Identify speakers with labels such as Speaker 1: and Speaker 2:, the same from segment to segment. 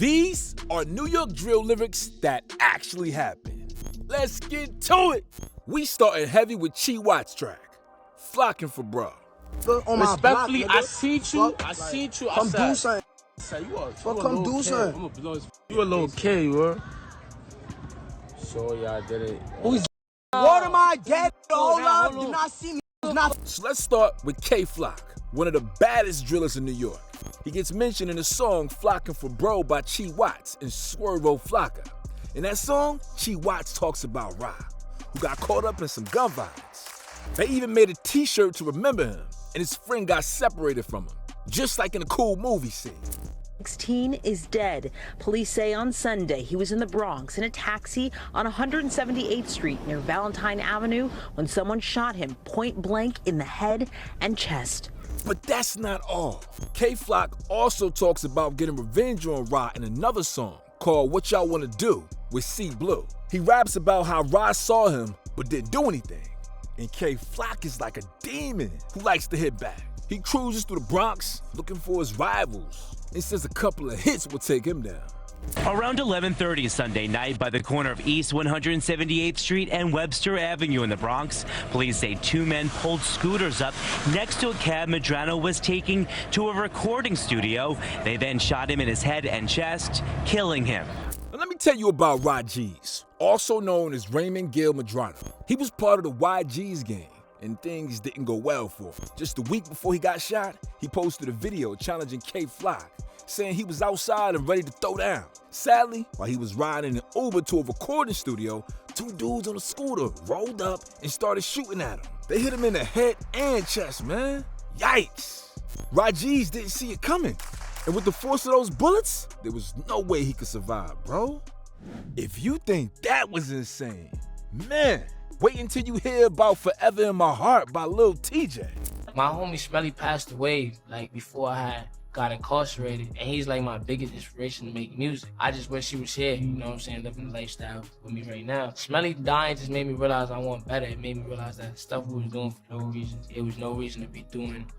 Speaker 1: These are New York drill lyrics that actually happened. Let's get to it. We started heavy with Chi Watt's track, Flocking for Bro.
Speaker 2: Respectfully, I see you. I see you.
Speaker 3: Come do something.
Speaker 2: Come do something. You a little kid, bro. So yeah, I did it.
Speaker 3: Who's what am I getting? Hold up, do not see me.
Speaker 1: So let's start with K Flock, one of the baddest drillers in New York. He gets mentioned in the song Flocking for Bro by Chi Watts and Swervo Flocka. In that song, Chi Watts talks about Ra, who got caught up in some gun violence. They even made a t-shirt to remember him, and his friend got separated from him, just like in a cool movie scene.
Speaker 4: 16 is dead. Police say on Sunday he was in the Bronx in a taxi on 178th Street near Valentine Avenue when someone shot him point blank in the head and chest.
Speaker 1: But that's not all. K Flock also talks about getting revenge on Ra in another song called What Y'all Wanna Do with C Blue. He raps about how Ra saw him but didn't do anything. And K Flock is like a demon who likes to hit back. He cruises through the Bronx looking for his rivals. He says a couple of hits will take him down.
Speaker 5: Around 11:30 Sunday night by the corner of East 178th Street and Webster Avenue in the Bronx, police say two men pulled scooters up next to a cab Medrano was taking to a recording studio. They then shot him in his head and chest, killing him.
Speaker 1: Now let me tell you about YG's, also known as Raymond Gil Medrano. He was part of the YG's gang, and things didn't go well for him. Just a week before he got shot, he posted a video challenging K Flock, saying he was outside and ready to throw down. Sadly, while he was riding an Uber to a recording studio, two dudes on a scooter rolled up and started shooting at him. They hit him in the head and chest, man. Yikes. Rajiz didn't see it coming. And with the force of those bullets, there was no way he could survive, bro. If you think that was insane, man, wait until you hear about Forever in My Heart by Lil TJ.
Speaker 6: My homie Smelly passed away like before I got incarcerated, and he's like my biggest inspiration to make music. I just wish he was here, you know what I'm saying, living the lifestyle with me right now. Smelly dying just made me realize I want better. It made me realize that stuff we was doing for no reason. It was no reason to be doing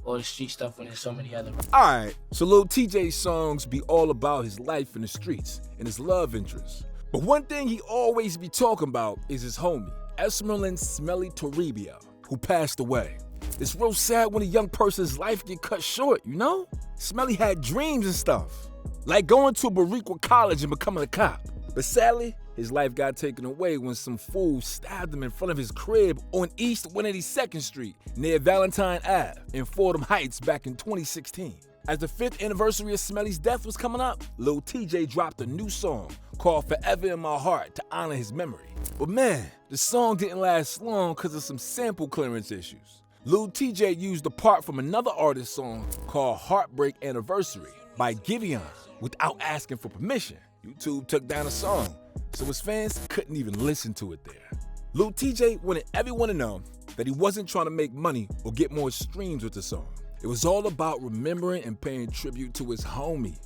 Speaker 6: all the street stuff when there's so many other.
Speaker 1: Alright, so Lil TJ's songs be all about his life in the streets and his love interests. But one thing he always be talking about is his homie, Esmeralyn Smelly Toribio, who passed away. It's real sad when a young person's life get cut short, you know? Smelly had dreams and stuff, like going to Barriqua College and becoming a cop. But sadly, his life got taken away when some fool stabbed him in front of his crib on East 182nd Street near Valentine Ave in Fordham Heights back in 2016. As the 5th anniversary of Smelly's death was coming up, Lil TJ dropped a new song called Forever in My Heart to honor his memory. But man, the song didn't last long because of some sample clearance issues. Lil TJ used a part from another artist's song called Heartbreak Anniversary by Giveon without asking for permission. YouTube took down the song, so his fans couldn't even listen to it there. Lil TJ wanted everyone to know that he wasn't trying to make money or get more streams with the song. It was all about remembering and paying tribute to his homie.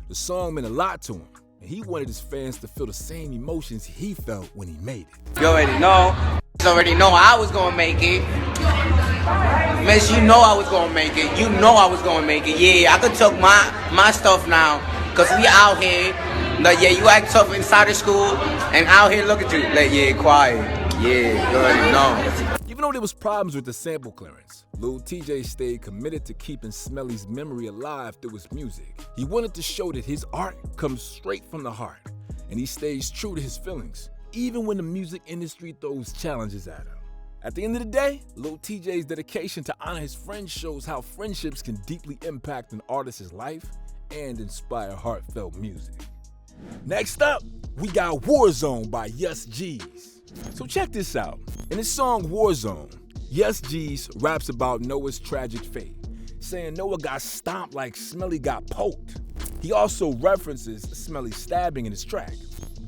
Speaker 1: The song meant a lot to him, and he wanted his fans to feel the same emotions he felt when he made it.
Speaker 7: You already know. You already know I was gonna make it. Miss, you know I was gonna make it. You know I was gonna make it. Yeah, I could talk my stuff now, cause we out here. Like, yeah, you act tough inside of school, and out here look at you. Like, yeah, quiet. Yeah, you already know.
Speaker 1: Even though there was problems with the sample clearance, Lil TJ stayed committed to keeping Smelly's memory alive through his music. He wanted to show that his art comes straight from the heart, and he stays true to his feelings, even when the music industry throws challenges at him. At the end of the day, Lil TJ's dedication to honor his friends shows how friendships can deeply impact an artist's life and inspire heartfelt music. Next up, we got Warzone by Yachty. So check this out. In his song Warzone, Yachty raps about Noah's tragic fate, saying Noah got stomped like Smelly got poked. He also references Smelly stabbing in his track,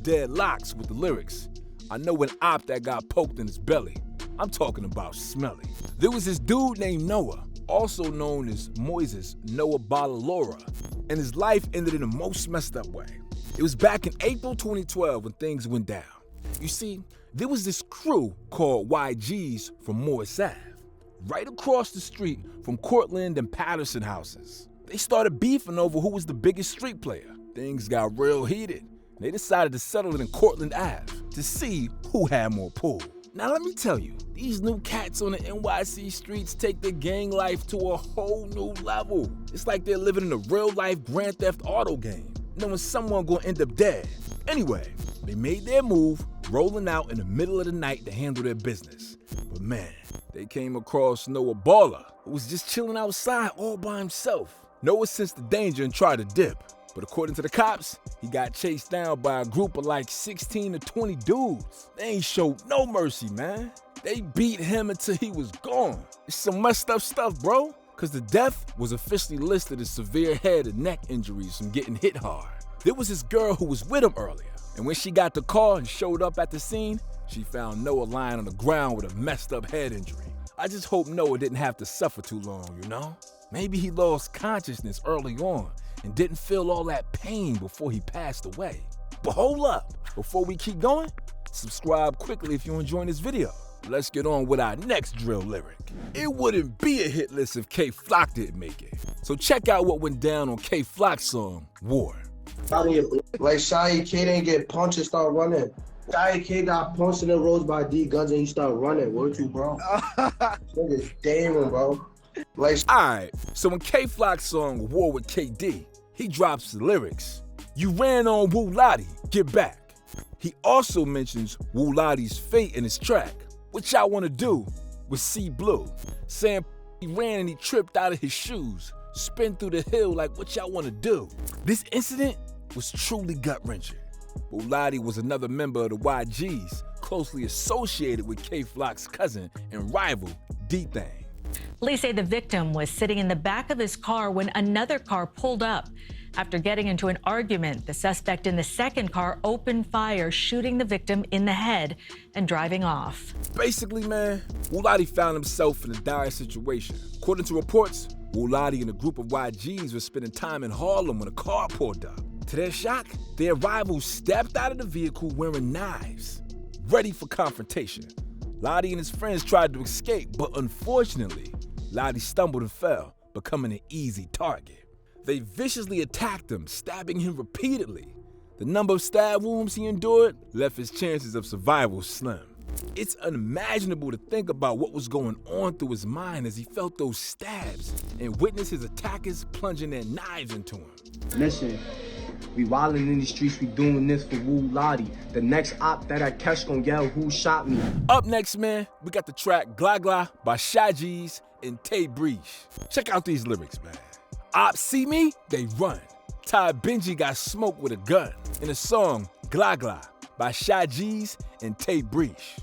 Speaker 1: Deadlocks, with the lyrics, I know an op that got poked in his belly. I'm talking about Smelly. There was this dude named Noah, also known as Moises Noah Balalora, and his life ended in the most messed up way. It was back in April 2012 when things went down. You see, there was this crew called YG's from Morris Ave, right across the street from Cortland and Patterson houses. They started beefing over who was the biggest street player. things got real heated. They decided to settle it in Cortland Ave to see who had more pull. Now let me tell you, these new cats on the NYC streets take their gang life to a whole new level. It's like they're living in a real-life Grand Theft Auto game, knowing someone gonna end up dead. Anyway, they made their move, rolling out in the middle of the night to handle their business. But man, they came across Noah Baller, who was just chilling outside all by himself. Noah sensed the danger and tried to dip. But according to the cops, he got chased down by a group of like 16 to 20 dudes. They ain't showed no mercy, man. They beat him until he was gone. It's some messed up stuff, bro. Cause the death was officially listed as severe head and neck injuries from getting hit hard. There was this girl who was with him earlier. And when she got the car and showed up at the scene, she found Noah lying on the ground with a messed up head injury. I just hope Noah didn't have to suffer too long, you know? Maybe he lost consciousness early on and didn't feel all that pain before he passed away. But hold up, before we keep going, subscribe quickly if you're enjoying this video. Let's get on with our next drill lyric. It wouldn't be a hit list if K-Flock didn't make it. So check out what went down on K-Flock's song, War.
Speaker 3: Like Shy K didn't get punched and start running. Shy K got punched in the roads by D Guns and he started running. Word you, bro? Niggas damn, bro. Like,
Speaker 1: alright, so in K-Flock's song War with KD, he drops the lyrics, "You ran on Wu Lottie, get back." He also mentions Wu Lottie's fate in his track, "What y'all wanna do" with C Blue, saying he ran and he tripped out of his shoes, spin through the hill like what y'all wanna do. This incident was truly gut-wrenching. Wu Lottie was another member of the YGs, closely associated with K-Flock's cousin and rival, D-Thang.
Speaker 8: Police say the victim was sitting in the back of his car when another car pulled up. After getting into an argument, the suspect in the second car opened fire, shooting the victim in the head and driving off.
Speaker 1: Basically, man, Wu Lottie found himself in a dire situation. According to reports, Wu Lottie and a group of YGs were spending time in Harlem when a car pulled up. To their shock, their rivals stepped out of the vehicle wearing knives, ready for confrontation. Lottie and his friends tried to escape, but unfortunately, Lottie stumbled and fell, becoming an easy target. They viciously attacked him, stabbing him repeatedly. The number of stab wounds he endured left his chances of survival slim. It's unimaginable to think about what was going on through his mind as he felt those stabs and witnessed his attackers plunging their knives into him.
Speaker 3: listen, we wildin' in these streets, we doing this for Wu Lottie. The next op that I catch gon' yell, "Who shot me?"
Speaker 1: Up next, man, we got the track GLAG by Shaggies and Tay Breach. Check out these lyrics, man. Ops see me, they run. Ty Benji got smoked with a gun. In the song GLAG by Shaggies and Tay Breach.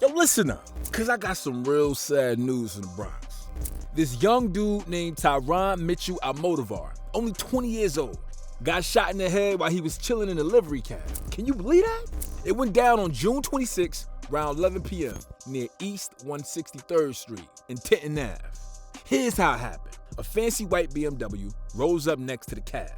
Speaker 1: Yo, listen up, cause I got some real sad news from the Bronx. This young dude named Tyron Mitchell Almodovar, only 20 years old, got shot in the head while he was chilling in a livery cab. Can you believe that? It went down on June 26, around 11 p.m. near East 163rd Street in Tenton Ave. Here's how it happened. A fancy white BMW rolls up next to the cab,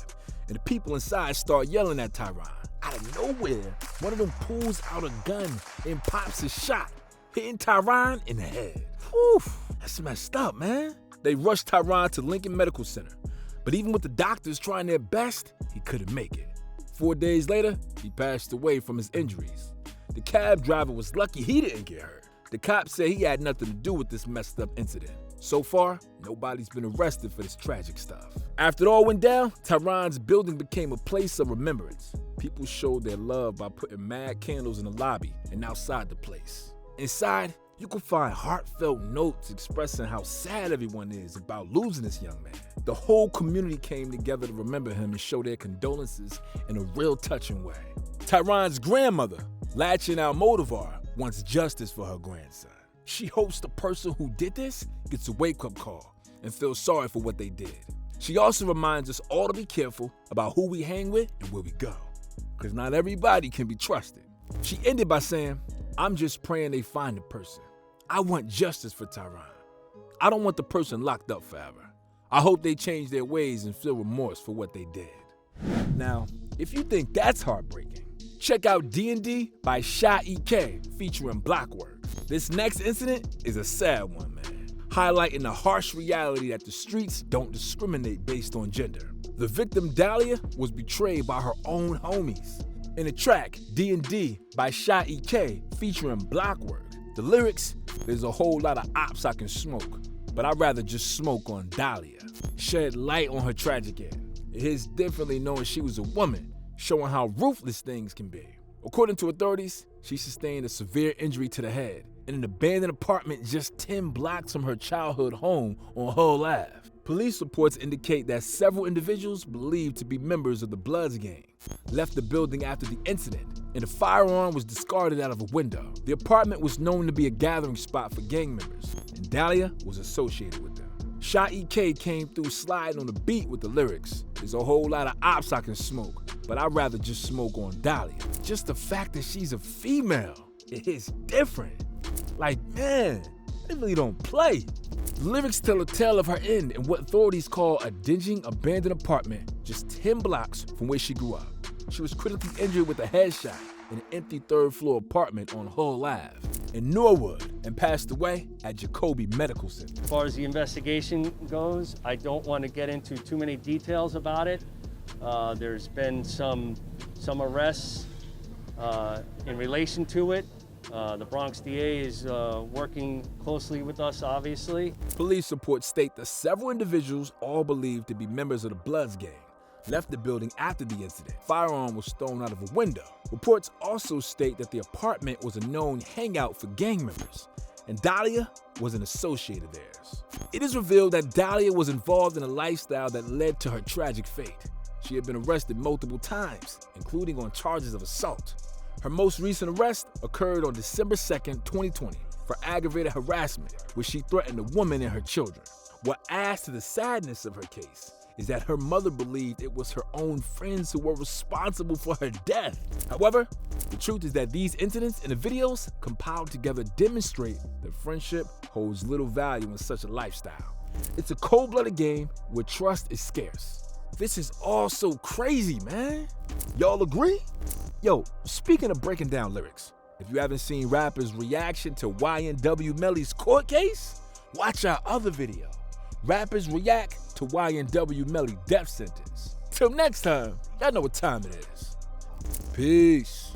Speaker 1: and the people inside start yelling at Tyron. Out of nowhere, one of them pulls out a gun and pops a shot, hitting Tyron in the head. Whew, that's messed up, man. They rushed Tyron to Lincoln Medical Center, but even with the doctors trying their best, he couldn't make it. 4 days later, he passed away from his injuries. The cab driver was lucky he didn't get hurt. The cops say he had nothing to do with this messed up incident. So far, nobody's been arrested for this tragic stuff. After it all went down, Tyron's building became a place of remembrance. People showed their love by putting mad candles in the lobby and outside the place. Inside, you can find heartfelt notes expressing how sad everyone is about losing this young man. The whole community came together to remember him and show their condolences in a real touching way. Tyron's grandmother, Lachin Almodovar, wants justice for her grandson. She hopes the person who did this gets a wake-up call and feels sorry for what they did. She also reminds us all to be careful about who we hang with and where we go, because not everybody can be trusted. She ended by saying, "I'm just praying they find the person. I want justice for Tyron. I don't want the person locked up forever. I hope they change their ways and feel remorse for what they did." Now, if you think that's heartbreaking, check out D&D by Shy EK featuring Blockwork. This next incident is a sad one, man, highlighting the harsh reality that the streets don't discriminate based on gender. The victim, Dahlia, was betrayed by her own homies. In the track, D&D by Yachty K featuring Blockwork, the lyrics, there's a whole lot of ops I can smoke, but I'd rather just smoke on Dahlia. Shed light on her tragic end. It hits differently knowing she was a woman, showing how ruthless things can be. According to authorities, she sustained a severe injury to the head in an abandoned apartment just 10 blocks from her childhood home on Hull Ave. Police reports indicate that several individuals believed to be members of the Bloods gang left the building after the incident, and a firearm was discarded out of a window. The apartment was known to be a gathering spot for gang members, and Dahlia was associated with them. Yachty K came through sliding on the beat with the lyrics. There's a whole lot of ops I can smoke, but I'd rather just smoke on Dahlia. Just the fact that she's a female, it hits different. Like, man, they really don't play. The lyrics tell a tale of her end in what authorities call a dingy, abandoned apartment just 10 blocks from where she grew up. She was critically injured with a headshot in an empty third-floor apartment on Hull Ave in Norwood and passed away at Jacoby Medical Center.
Speaker 9: As far as the investigation goes, I don't want to get into too many details about it. There's been some arrests in relation to it. The Bronx DA is working closely with us, obviously.
Speaker 1: Police reports state that several individuals, all believed to be members of the Bloods gang, left the building after the incident. Firearm was thrown out of a window. Reports also state that the apartment was a known hangout for gang members, and Dahlia was an associate of theirs. It is revealed that Dahlia was involved in a lifestyle that led to her tragic fate. She had been arrested multiple times, including on charges of assault. Her most recent arrest occurred on December 2nd, 2020, for aggravated harassment, where she threatened a woman and her children. What adds to the sadness of her case is that her mother believed it was her own friends who were responsible for her death. However, the truth is that these incidents and the videos compiled together demonstrate that friendship holds little value in such a lifestyle. It's a cold-blooded game where trust is scarce. This is all so crazy, man. Y'all agree? Yo, speaking of breaking down lyrics, if you haven't seen rappers' reaction to YNW Melly's court case, watch our other video. Rappers react to YNW Melly death sentence. Till next time, y'all know what time it is. Peace.